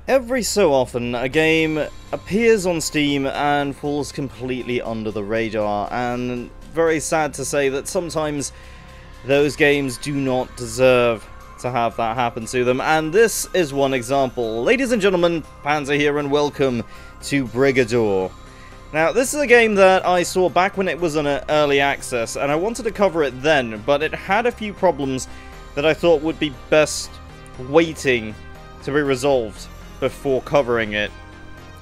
Every so often, a game appears on Steam and falls completely under the radar, and very sad to say that sometimes those games do not deserve to have that happen to them, and this is one example. Ladies and gentlemen, Panzer here, and welcome to Brigador. Now, this is a game that I saw back when it was on early access, and I wanted to cover it then, but it had a few problems that I thought would be best waiting to be resolved before covering it.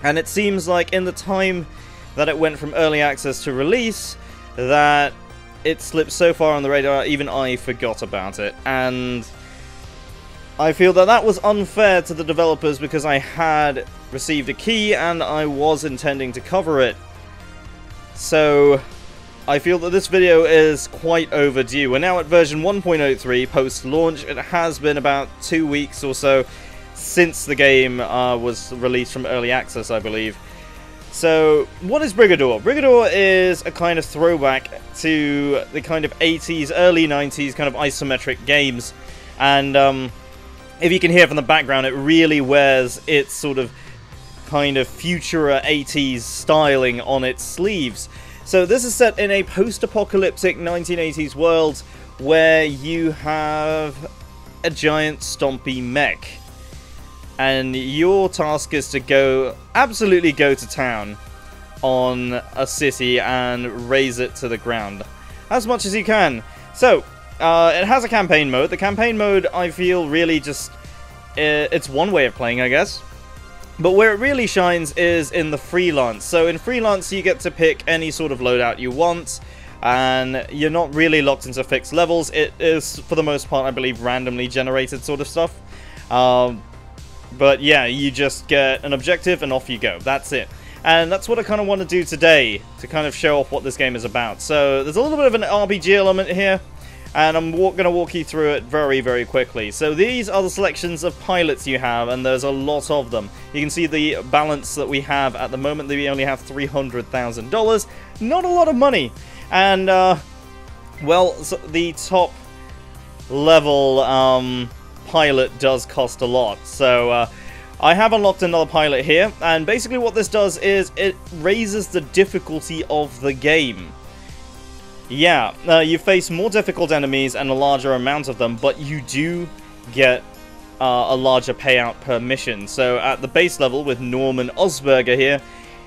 And it seems like in the time that it went from early access to release, that it slipped so far on the radar, even I forgot about it. And I feel that that was unfair to the developers because I had received a key and I was intending to cover it. So I feel that this video is quite overdue. We're now at version 1.03 post-launch. It has been about 2 weeks or so since the game was released from early access, I believe. So, what is Brigador? Brigador is a kind of throwback to the kind of 80s, early 90s kind of isometric games. And if you can hear from the background, it really wears its sort of kind of future 80s styling on its sleeves. So this is set in a post-apocalyptic 1980s world where you have a giant stompy mech. And your task is to absolutely go to town on a city and raze it to the ground as much as you can. So, it has a campaign mode. The campaign mode, I feel, really just... it's one way of playing, I guess. But where it really shines is in the freelance. So in freelance, you get to pick any sort of loadout you want, and you're not really locked into fixed levels. It is, for the most part, I believe, randomly generated sort of stuff. But yeah, you just get an objective and off you go. That's it. And that's what I kind of want to do today, to kind of show off what this game is about. So there's a little bit of an RPG element here, and I'm going to walk you through it very, very quickly. So these are the selections of pilots you have, and there's a lot of them. You can see the balance that we have at the moment. That we only have $300,000. Not a lot of money. And, well, so the top level pilot does cost a lot. So, I have unlocked another pilot here, and basically what this does is it raises the difficulty of the game. Yeah, you face more difficult enemies and a larger amount of them, but you do get a larger payout per mission. So at the base level with Norman Osberger here,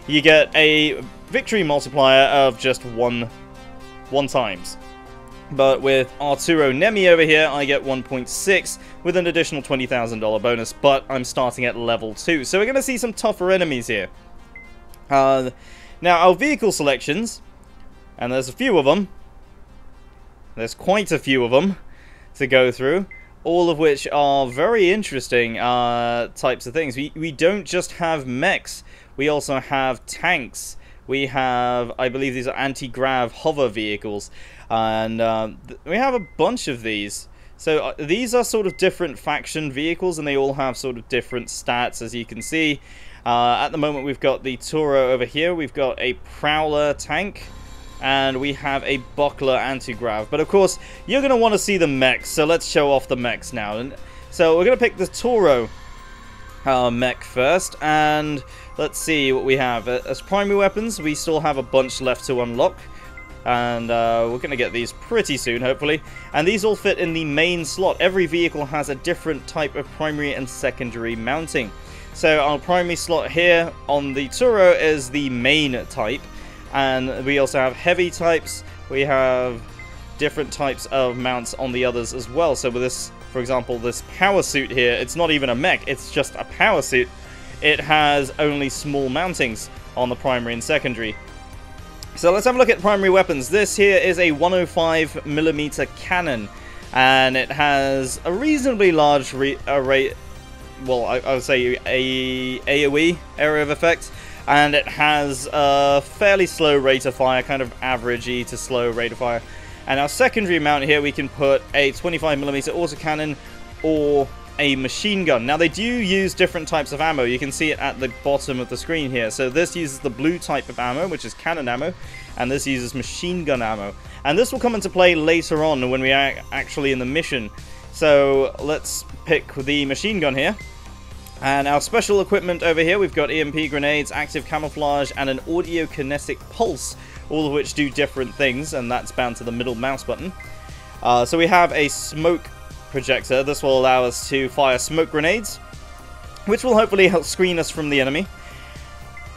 you get a victory multiplier of just one times. But with Arturo Nemi over here, I get 1.6 with an additional $20,000 bonus, but I'm starting at level 2. So we're going to see some tougher enemies here. Now, our vehicle selections, and there's a few of them. There's quite a few of them to go through, all of which are very interesting types of things. We don't just have mechs, we also have tanks. We have, I believe these are anti-grav hover vehicles, and we have a bunch of these. So these are sort of different faction vehicles, and they all have sort of different stats, as you can see. At the moment we've got the Toro over here, we've got a Prowler tank, and we have a Buckler anti-grav. But of course, you're going to want to see the mechs, so let's show off the mechs now. And so we're going to pick the Toro mech first, and let's see what we have. As primary weapons, we still have a bunch left to unlock, and we're going to get these pretty soon, hopefully. And these all fit in the main slot. Every vehicle has a different type of primary and secondary mounting. So our primary slot here on the Toro is the main type, and we also have heavy types. We have different types of mounts on the others as well. So with this, for example, this power suit here, it's not even a mech, it's just a power suit. It has only small mountings on the primary and secondary. So let's have a look at primary weapons. This here is a 105mm cannon, and it has a reasonably large array, well, I would say a AoE, area of effect, and it has a fairly slow rate of fire, kind of averagey to slow rate of fire. And our secondary mount here, we can put a 25mm autocannon or a machine gun. Now they do use different types of ammo. You can see it at the bottom of the screen here. So this uses the blue type of ammo, which is cannon ammo, and this uses machine gun ammo. And this will come into play later on when we are actually in the mission. So let's pick the machine gun here. And our special equipment over here, we've got EMP grenades, active camouflage, and an audio-kinetic pulse, all of which do different things, and that's bound to the middle mouse button. So we have a smoke projector. This will allow us to fire smoke grenades, which will hopefully help screen us from the enemy.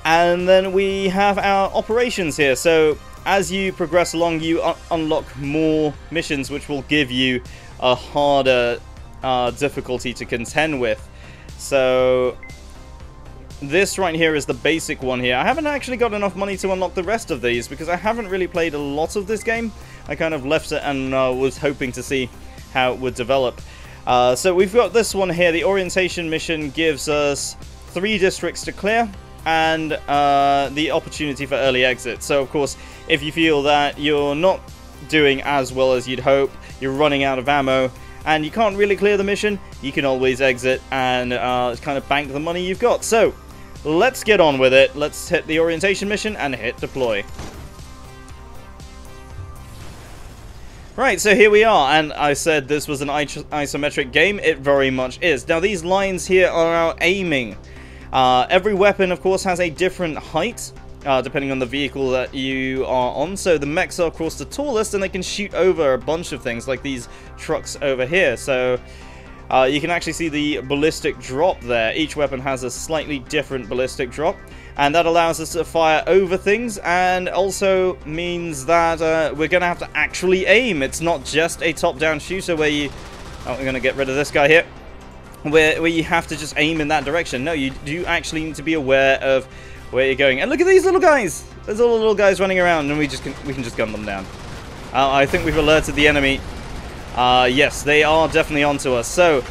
And then we have our operations here. So as you progress along, you unlock more missions, which will give you a harder difficulty to contend with. So this right here is the basic one here. I haven't actually got enough money to unlock the rest of these because I haven't really played a lot of this game. I kind of left it and was hoping to see how it would develop. So we've got this one here. The orientation mission gives us 3 districts to clear and the opportunity for early exit. So of course, if you feel that you're not doing as well as you'd hope, you're running out of ammo, and you can't really clear the mission, you can always exit and kind of bank the money you've got. So let's get on with it. Let's hit the orientation mission and hit deploy. Right, so here we are, and I said this was an isometric game. It very much is. Now these lines here are our aiming. Every weapon, of course, has a different height, depending on the vehicle that you are on. So the mechs are, of course, the tallest, and they can shoot over a bunch of things, like these trucks over here. So you can actually see the ballistic drop there. Each weapon has a slightly different ballistic drop, and that allows us to fire over things, and also means that we're going to have to actually aim. It's not just a top-down shooter where you... Oh, we're going to get rid of this guy here. Where you have to just aim in that direction. No, you do actually need to be aware of where you're going. And look at these little guys! There's all the little guys running around, and we can just gun them down. I think we've alerted the enemy. Yes, they are definitely onto us. So,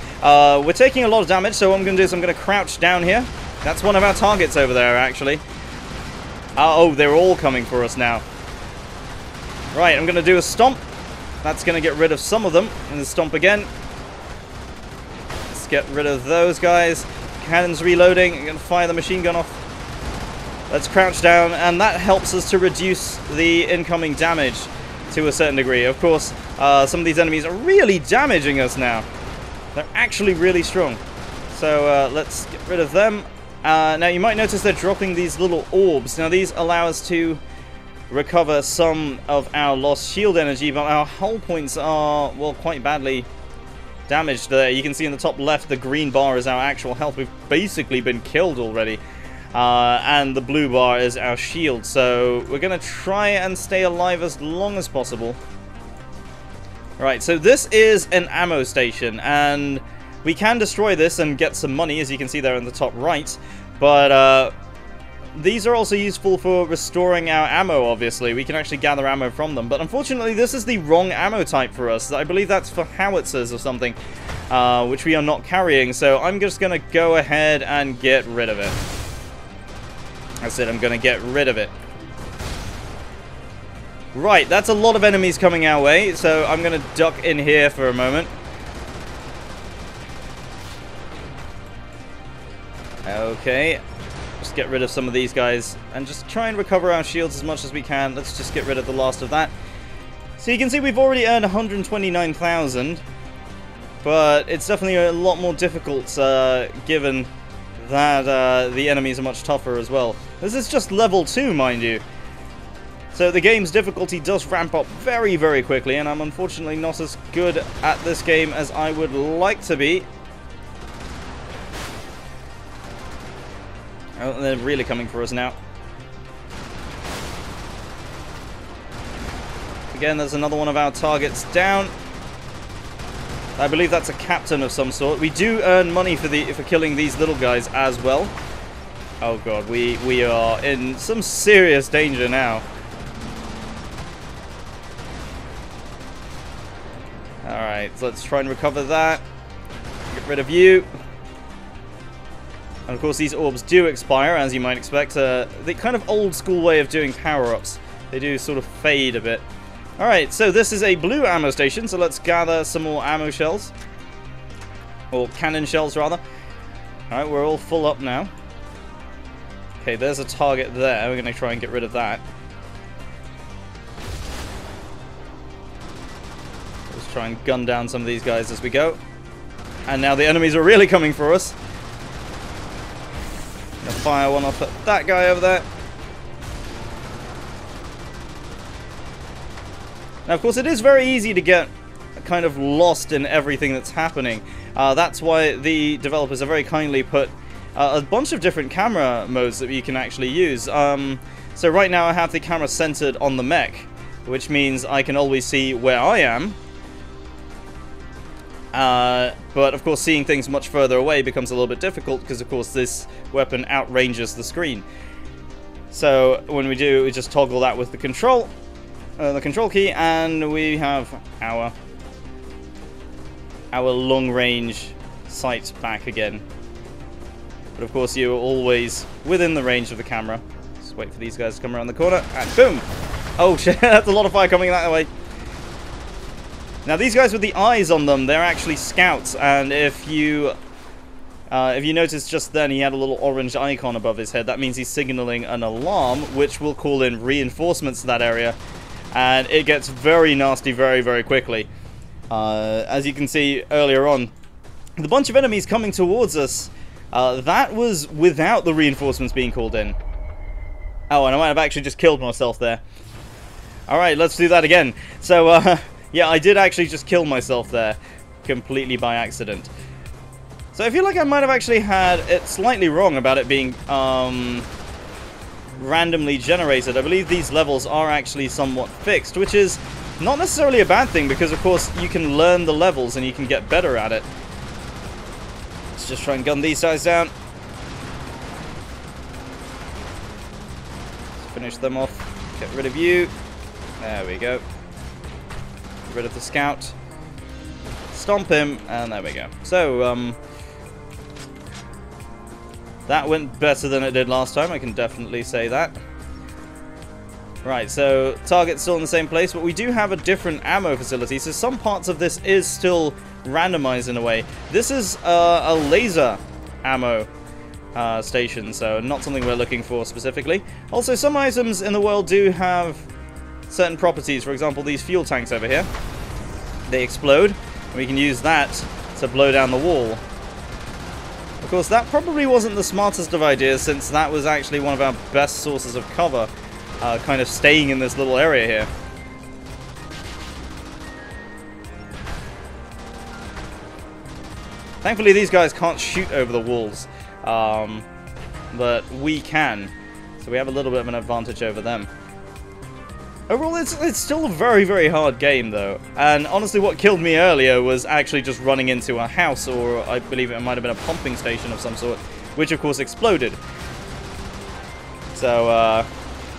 we're taking a lot of damage, so what I'm going to do is I'm going to crouch down here. That's one of our targets over there, actually. Oh, they're all coming for us now. Right, I'm going to do a stomp. That's going to get rid of some of them. And then stomp again. Let's get rid of those guys. Cannon's reloading. I'm going to fire the machine gun off. Let's crouch down, and that helps us to reduce the incoming damage to a certain degree. Of course, some of these enemies are really damaging us now. They're actually really strong. So let's get rid of them. Now you might notice they're dropping these little orbs. Now these allow us to recover some of our lost shield energy, but our hull points are, well, quite badly damaged there. You can see in the top left, the green bar is our actual health. We've basically been killed already. And the blue bar is our shield. So we're going to try and stay alive as long as possible. Right, so this is an ammo station, and we can destroy this and get some money, as you can see there in the top right. But these are also useful for restoring our ammo, obviously. We can actually gather ammo from them. But unfortunately, this is the wrong ammo type for us. I believe that's for howitzers or something, which we are not carrying. So I'm just going to go ahead and get rid of it. That's it, I'm going to get rid of it. Right, that's a lot of enemies coming our way, so I'm going to duck in here for a moment. Okay, just get rid of some of these guys and just try and recover our shields as much as we can. Let's just get rid of the last of that. So you can see we've already earned 129,000, but it's definitely a lot more difficult given that the enemies are much tougher as well. This is just level 2, mind you. So the game's difficulty does ramp up very, very quickly, and I'm unfortunately not as good at this game as I would like to be. Oh, they're really coming for us now. Again, there's another one of our targets down. I believe that's a captain of some sort. We do earn money for killing these little guys as well. Oh god, we are in some serious danger now. Alright, so let's try and recover that. Get rid of you. And of course these orbs do expire, as you might expect. The kind of old school way of doing power-ups. They do sort of fade a bit. Alright, so this is a blue ammo station, so let's gather some more ammo shells. Or cannon shells, rather. Alright, we're all full up now. Okay, there's a target there. We're going to try and get rid of that. Let's try and gun down some of these guys as we go. And now the enemies are really coming for us. fire one off at that guy over there. Now, of course, it is very easy to get kind of lost in everything that's happening. That's why the developers have very kindly put a bunch of different camera modes that you can actually use. So right now I have the camera centered on the mech, which means I can always see where I am. But of course seeing things much further away becomes a little bit difficult because of course this weapon outranges the screen. So when we do, we just toggle that with the control key, and we have our long range sight back again. But of course you're always within the range of the camera. Just wait for these guys to come around the corner, and boom! Oh shit, that's a lot of fire coming that way. Now these guys with the eyes on them, they're actually scouts, and if you notice just then he had a little orange icon above his head, that means he's signaling an alarm, which will call in reinforcements to that area, and it gets very nasty very, very quickly. As you can see earlier on, the bunch of enemies coming towards us, that was without the reinforcements being called in. Oh, and I might have actually just killed myself there. Alright, let's do that again. So, yeah, I did actually just kill myself there, completely by accident. So I feel like I might have actually had it slightly wrong about it being randomly generated. I believe these levels are actually somewhat fixed, which is not necessarily a bad thing, because of course you can learn the levels and you can get better at it. Let's just try and gun these guys down. Let's finish them off. Get rid of you. There we go. Get rid of the scout. Stomp him, and there we go. So, that went better than it did last time, I can definitely say that. Right, so target's still in the same place, but we do have a different ammo facility, so some parts of this is still randomized in a way. This is a laser ammo station, so not something we're looking for specifically. Also, some items in the world do have certain properties. For example, these fuel tanks over here. They explode, and we can use that to blow down the wall. Of course, that probably wasn't the smartest of ideas, since that was actually one of our best sources of cover, kind of staying in this little area here. Thankfully, these guys can't shoot over the walls, but we can, so we have a little bit of an advantage over them. Overall, it's still a very, very hard game, though. And honestly, what killed me earlier was actually just running into a house, or I believe it might have been a pumping station of some sort, which of course exploded. So,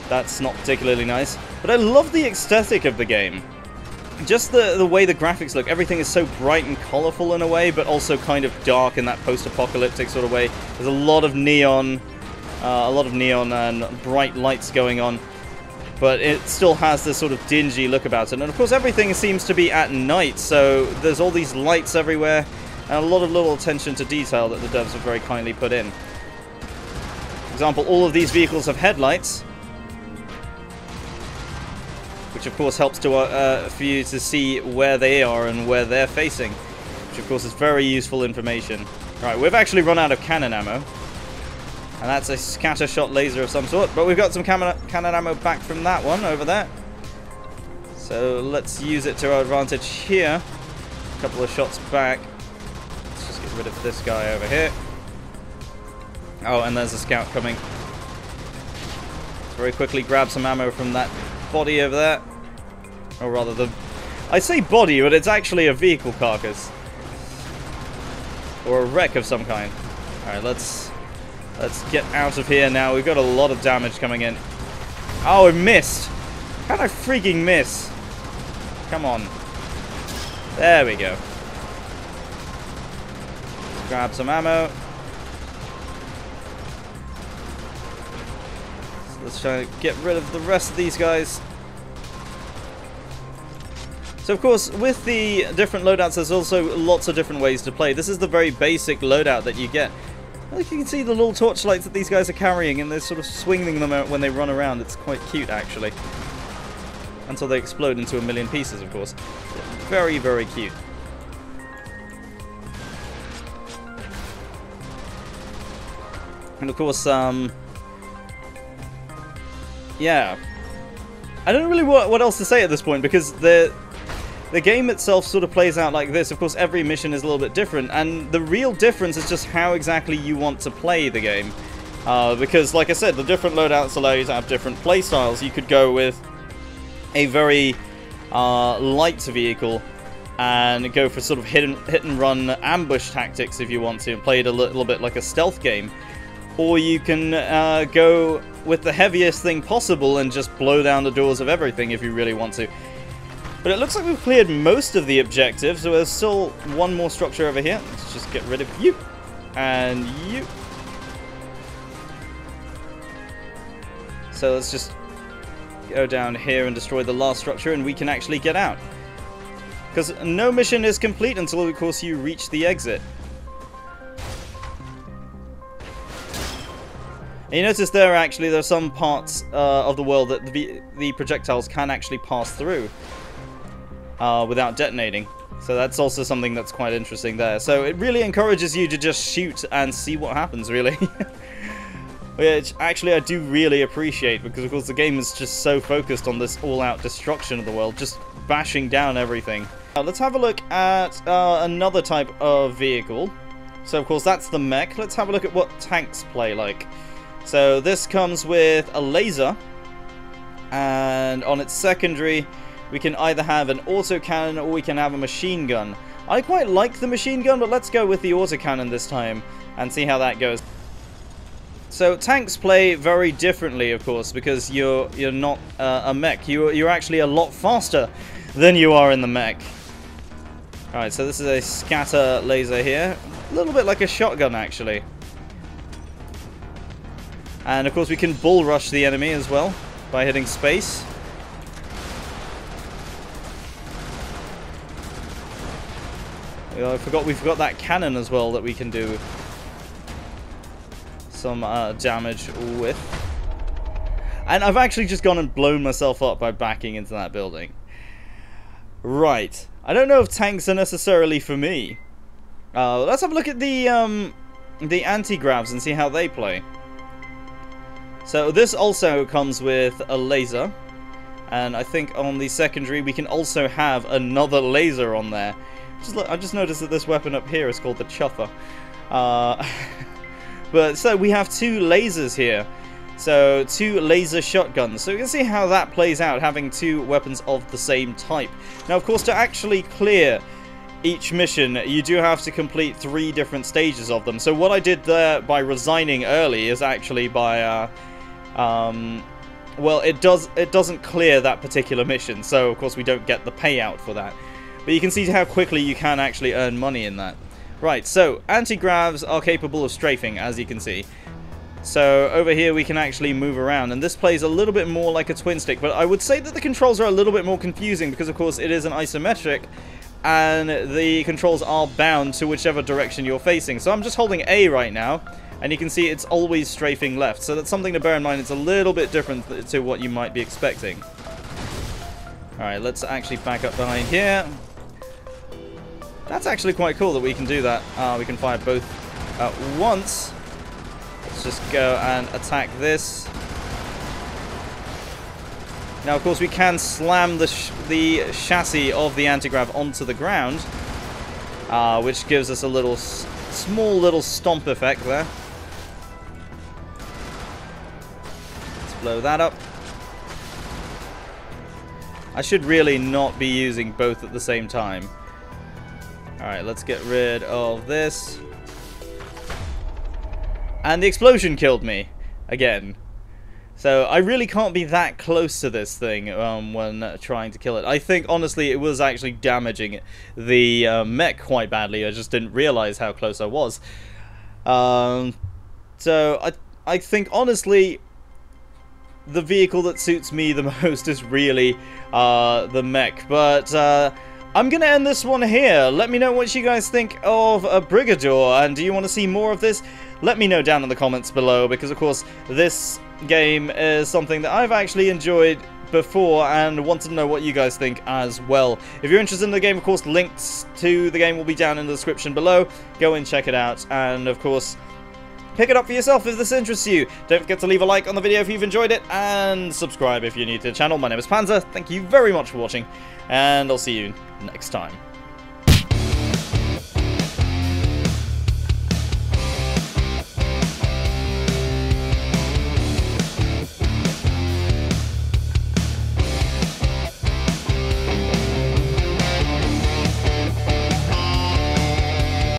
that's not particularly nice. But I love the aesthetic of the game. Just the way the graphics look. Everything is so bright and colorful in a way, but also kind of dark in that post-apocalyptic sort of way. There's a lot of neon and bright lights going on. But it still has this sort of dingy look about it. And of course everything seems to be at night, so there's all these lights everywhere, and a lot of little attention to detail that the devs have very kindly put in. For example, all of these vehicles have headlights, which of course helps to for you to see where they are and where they're facing, which of course is very useful information. Right, we've actually run out of cannon ammo. And that's a scatter shot laser of some sort. But we've got some cannon ammo back from that one over there. So let's use it to our advantage here. A couple of shots back. Let's just get rid of this guy over here. Oh, and there's a scout coming. Let's very quickly grab some ammo from that body over there. Or rather, I say body, but it's actually a vehicle carcass. Or a wreck of some kind. Alright, let's get out of here now. We've got a lot of damage coming in. Oh, I missed. How did I freaking miss? Come on. There we go. Let's grab some ammo. So let's try to get rid of the rest of these guys. So of course, with the different loadouts, there's also lots of different ways to play. This is the very basic loadout that you get. Like you can see the little torchlights that these guys are carrying, and they're sort of swinging them out when they run around. It's quite cute, actually. Until they explode into a million pieces, of course. Very, very cute. And of course, yeah. I don't really know what else to say at this point, because the game itself sort of plays out like this. Of course, every mission is a little bit different, and the real difference is just how exactly you want to play the game. Because, like I said, the different loadouts allow you to have different play styles. You could go with a very light vehicle and go for sort of hit and run ambush tactics if you want to, and play it a little bit like a stealth game. Or you can go with the heaviest thing possible and just blow down the doors of everything if you really want to. But it looks like we've cleared most of the objectives, so there's still one more structure over here. Let's just get rid of you. And you. So let's just go down here and destroy the last structure, and we can actually get out. Because no mission is complete until, of course, you reach the exit. And you notice there are some parts of the world that the projectiles can actually pass through without detonating. So that's also something that's quite interesting there. So it really encourages you to just shoot and see what happens, really. Which actually I do really appreciate, because of course the game is just so focused on this all-out destruction of the world, just bashing down everything. Now, let's have a look at another type of vehicle. So of course that's the mech. Let's have a look at what tanks play like. So this comes with a laser, and on its secondary we can either have an autocannon or we can have a machine gun. I quite like the machine gun, but let's go with the autocannon this time and see how that goes. So tanks play very differently, of course, because you're not a mech. You're actually a lot faster than you are in the mech. Alright, so this is a scatter laser here. A little bit like a shotgun, actually. And of course we can bull rush the enemy as well by hitting space. I forgot we've got that cannon as well that we can do some damage with. And I've actually just gone and blown myself up by backing into that building. Right. I don't know if tanks are necessarily for me. Let's have a look at the anti-gravs and see how they play. So this also comes with a laser, and I think on the secondary we can also have another laser on there. I just noticed that this weapon up here is called the Chuffer. But so we have two lasers here, so two laser shotguns. So you can see how that plays out, having two weapons of the same type. Now, of course, to actually clear each mission, you do have to complete 3 different stages of them. So what I did there by resigning early is actually by well, it doesn't clear that particular mission, so of course we don't get the payout for that. But you can see how quickly you can actually earn money in that. Right, so anti-gravs are capable of strafing, as you can see. So over here we can actually move around, and this plays a little bit more like a twin stick, but I would say that the controls are a little bit more confusing because of course it is an isometric and the controls are bound to whichever direction you're facing. So I'm just holding A right now, and you can see it's always strafing left, so that's something to bear in mind. It's a little bit different to what you might be expecting. Alright, let's actually back up behind here. That's actually quite cool that we can do that. We can fire both at once. Let's just go and attack this. Now, of course, we can slam the chassis of the anti-grav onto the ground, which gives us a small little stomp effect there. Let's blow that up. I should really not be using both at the same time. Alright, let's get rid of this. And the explosion killed me again. So I really can't be that close to this thing when trying to kill it. I think, honestly, it was actually damaging the mech quite badly. I just didn't realize how close I was. So I think, honestly, the vehicle that suits me the most is really the mech. But I'm going to end this one here. Let me know what you guys think of a Brigador, and do you want to see more of this? Let me know down in the comments below, because of course this game is something that I've actually enjoyed before and want to know what you guys think as well. If you're interested in the game, of course, links to the game will be down in the description below. Go and check it out, and of course, Pick it up for yourself if this interests you. Don't forget to leave a like on the video if you've enjoyed it, and subscribe if you're new to the channel. My name is Panzer. Thank you very much for watching, and I'll see you next time.